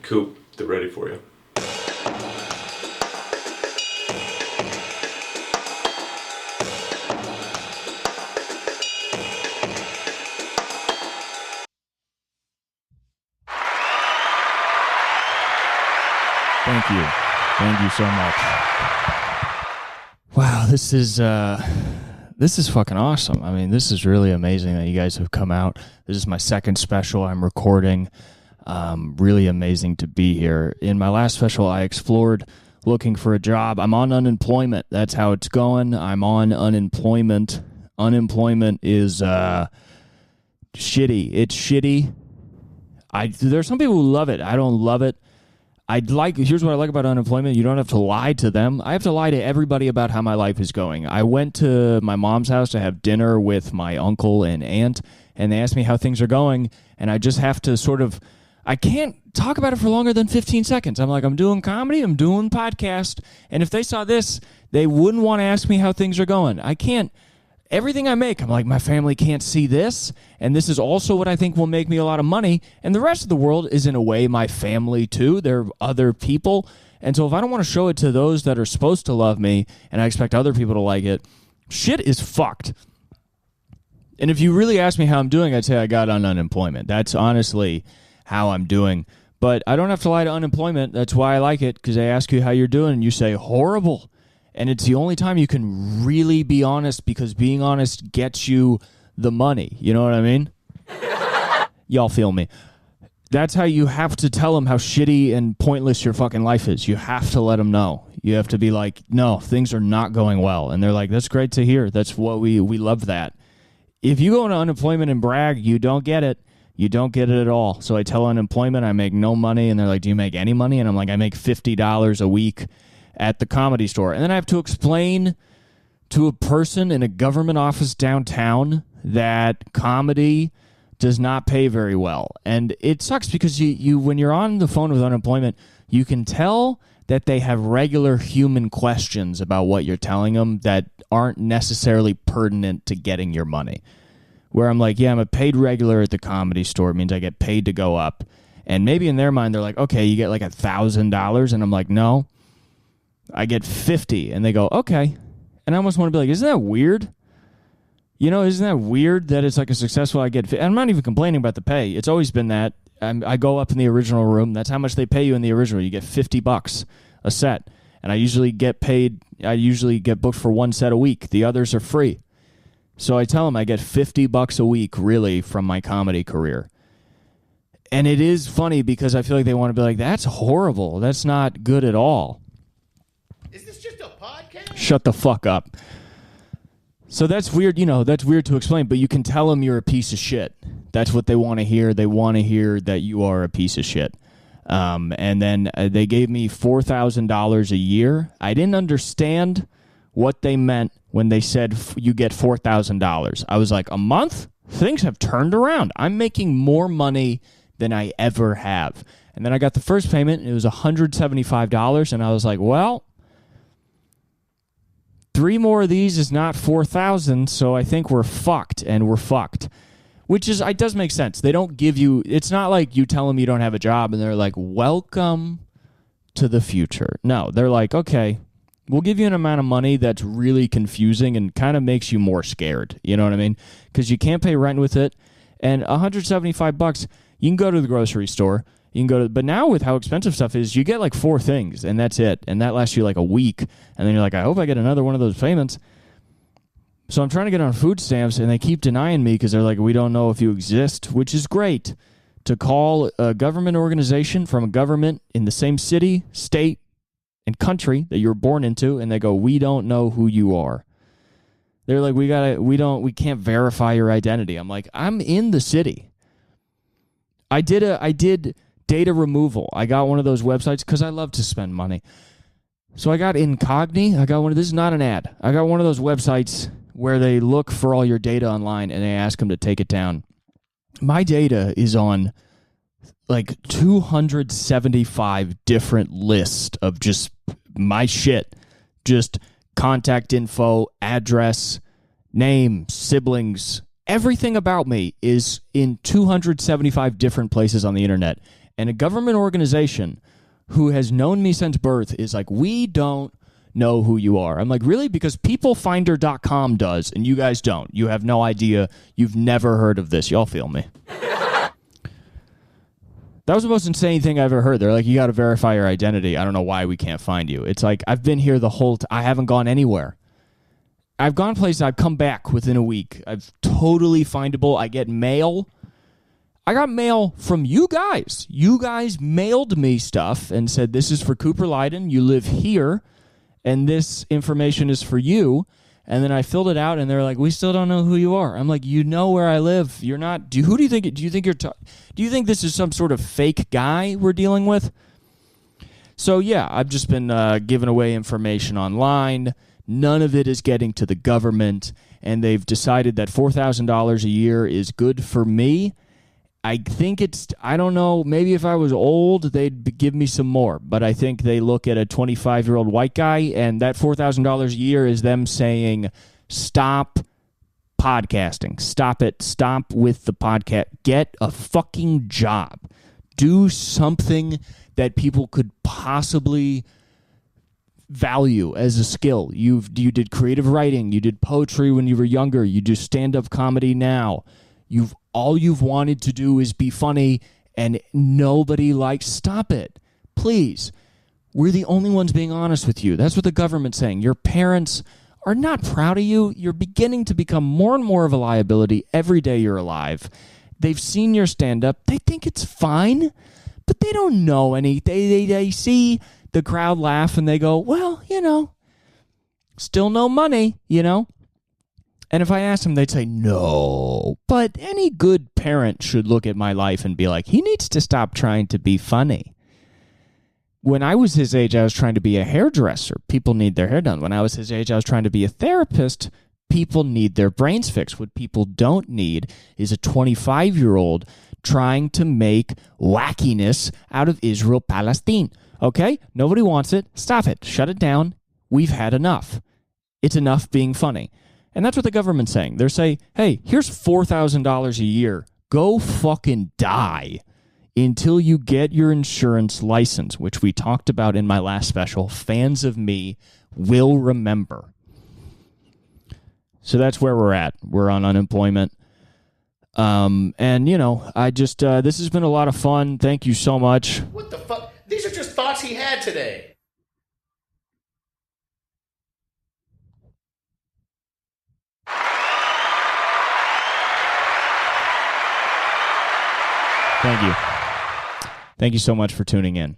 Coop, they're ready for you. Thank you. Thank you so much. Wow, this is fucking awesome. I mean, this is really amazing that you guys have come out. This is my second special I'm recording. Really amazing to be here. In my last special, I explored looking for a job. I'm on unemployment. That's how it's going. I'm on unemployment. Unemployment is shitty. It's shitty. There's some people who love it. I don't love it. Here's what I like about unemployment. You don't have to lie to them. I have to lie to everybody about how my life is going. I went to my mom's house to have dinner with my uncle and aunt, and they asked me how things are going, and I just have to I can't talk about it for longer than 15 seconds. I'm like, I'm doing comedy, I'm doing podcast, and if they saw this, they wouldn't want to ask me how things are going. I can't. Everything I make, I'm like, my family can't see this, and this is also what I think will make me a lot of money, and the rest of the world is, in a way, my family, too. They're other people, and so if I don't want to show it to those that are supposed to love me, and I expect other people to like it, shit is fucked. And if you really ask me how I'm doing, I'd say I got on unemployment. That's honestly how I'm doing, but I don't have to lie to unemployment. That's why I like it, because they ask you how you're doing, and you say, horrible. And it's the only time you can really be honest, because being honest gets you the money. You know what I mean? Y'all feel me. That's how you have to tell them how shitty and pointless your fucking life is. You have to let them know. You have to be like, no, things are not going well. And they're like, that's great to hear. That's what we love that. If you go into unemployment and brag, you don't get it. You don't get it at all. So I tell unemployment I make no money. And they're like, do you make any money? And I'm like, I make $50 a week at the Comedy Store. And then I have to explain to a person in a government office downtown that comedy does not pay very well. And it sucks because you when you're on the phone with unemployment, you can tell that they have regular human questions about what you're telling them that aren't necessarily pertinent to getting your money. Where I'm like, yeah, I'm a paid regular at the Comedy Store. It means I get paid to go up. And maybe in their mind, they're like, okay, you get like $1,000. And I'm like, no. I get 50, and they go, okay. And I almost want to be like, isn't that weird? You know, isn't that weird that it's like a successful, I get 50? I'm not even complaining about the pay. It's always been that. I go up in the original room. That's how much they pay you in the original. You get $50 a set. And I usually get booked for one set a week. The others are free. So I tell them I get $50 a week, really, from my comedy career. And it is funny because I feel like they want to be like, that's horrible. That's not good at all. Is this just a podcast? Shut the fuck up. So that's weird, that's weird to explain, but you can tell them you're a piece of shit. That's what they want to hear. They want to hear that you are a piece of shit. And then they gave me $4,000 a year. I didn't understand what they meant when they said you get $4,000. I was like, a month? Things have turned around. I'm making more money than I ever have. And then I got the first payment, and it was $175, and I was like, well, 3 more of these is not 4,000, so I think we're fucked, and we're fucked. Which it does make sense. They don't give you, it's not like you tell them you don't have a job, and they're like, welcome to the future. No, they're like, okay, we'll give you an amount of money that's really confusing and kind of makes you more scared. You know what I mean? Because you can't pay rent with it, and $175, you can go to the grocery store. You can go to, but now with how expensive stuff is, you get like 4 things, and that's it. And that lasts you like a week. And then you're like, I hope I get another one of those payments. So I'm trying to get on food stamps, and they keep denying me because they're like, we don't know if you exist, which is great. To call a government organization from a government in the same city, state, and country that you were born into, and they go, we don't know who you are. They're like, we can't verify your identity. I'm like, I'm in the city. I did data removal. I got one of those websites because I love to spend money. So I got Incogni. This is not an ad. I got one of those websites where they look for all your data online and they ask them to take it down. My data is on like 275 different lists of just my shit. Just contact info, address, name, siblings. Everything about me is in 275 different places on the internet. And a government organization who has known me since birth is like, we don't know who you are. I'm like, really? Because peoplefinder.com does, and you guys don't. You have no idea. You've never heard of this. Y'all feel me. That was the most insane thing I've ever heard. They're like, you got to verify your identity. I don't know why we can't find you. It's like, I've been here the whole I haven't gone anywhere. I've gone places. I've come back within a week. I've totally findable. I get mail. I got mail from you guys. You guys mailed me stuff and said, this is for Cooper Lyden. You live here, and this information is for you. And then I filled it out, and they're like, we still don't know who you are. I'm like, you know where I live. You're not. Who do you think? Do you think this is some sort of fake guy we're dealing with? So yeah, I've just been giving away information online. None of it is getting to the government, and they've decided that $4,000 a year is good for me. I think I don't know, maybe if I was old, they'd give me some more. But I think they look at a 25-year-old white guy, and that $4,000 a year is them saying, stop podcasting. Stop it. Stop with the podcast. Get a fucking job. Do something that people could possibly value as a skill. You did creative writing. You did poetry when you were younger. You do stand-up comedy now. All you've wanted to do is be funny, and nobody likes. Stop it. Please. We're the only ones being honest with you. That's what the government's saying. Your parents are not proud of you. You're beginning to become more and more of a liability every day you're alive. They've seen your stand-up. They think it's fine, but they don't know any. They see the crowd laugh, and they go, well, still no money, And if I asked them, they'd say, no. But any good parent should look at my life and be like, he needs to stop trying to be funny. When I was his age, I was trying to be a hairdresser. People need their hair done. When I was his age, I was trying to be a therapist. People need their brains fixed. What people don't need is a 25-year-old trying to make wackiness out of Israel-Palestine. Okay? Nobody wants it. Stop it. Shut it down. We've had enough. It's enough being funny. And that's what the government's saying. They're saying, hey, here's $4,000 a year. Go fucking die until you get your insurance license, which we talked about in my last special. Fans of me will remember. So that's where we're at. We're on unemployment. I just, this has been a lot of fun. Thank you so much. What the fuck? These are just thoughts he had today. Thank you. Thank you so much for tuning in.